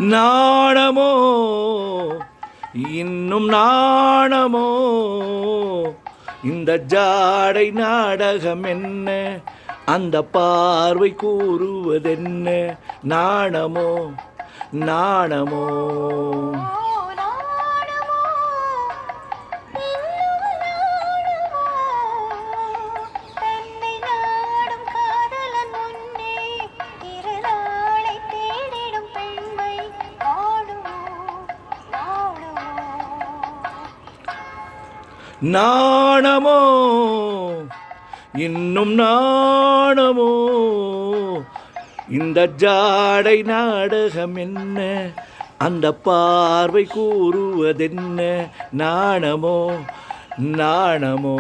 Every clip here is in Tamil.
நாணமோ இன்னும் நாணமோ இந்த ஜாடை நாடகம் என்ன, அந்த பார்வை கூறுவதென்ன, நாணமோ நாணமோ. நாணமோ இன்னும் நாணமோ இந்த ஜாடை நாடகம் என்ன, அந்த பார்வை கூறுவதென்ன, நாணமோ நாணமோ.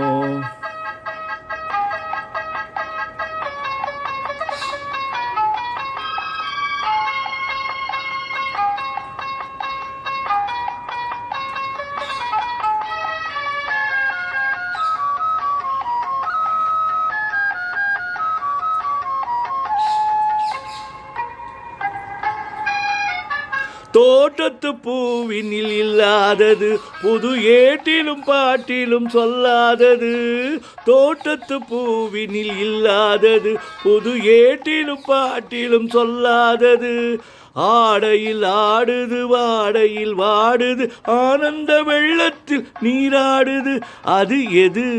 தோட்டத்து பூவினில் இல்லாதது, புது ஏட்டிலும் பாட்டிலும் சொல்லாதது. தோட்டத்து பூவினில் இல்லாதது, புது ஏட்டிலும் பாட்டிலும் சொல்லாதது. ஆடையில் ஆடுது வாடையில் வாடுது, ஆனந்த வெள்ளத்தில் நீராடுது, அது எது?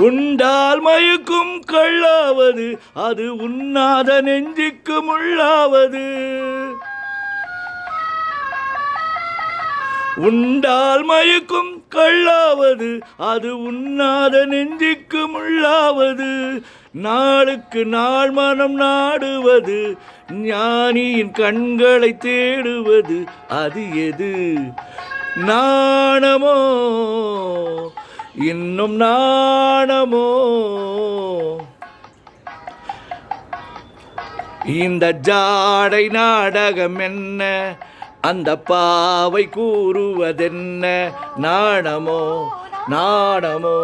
உண்டால் மயக்கும் கள்ளாவது, அது உண்ணாத நெஞ்சுக்கு முள்ளாவது. உண்டால் மயக்கும் கள்ளாவது, அது உண்ணாத நெஞ்சுக்கு முள்ளாவது. நாளுக்கு நாள் மனம் நாடுவது, ஞானியின் கண்களை தேடுவது, அது எது? நாணமோ இன்னும் நாணமோ இந்த ஜாடை நாடகம் என்ன, அந்த பாவை கூறுவதென்ன, நாணமோ நாணமோ.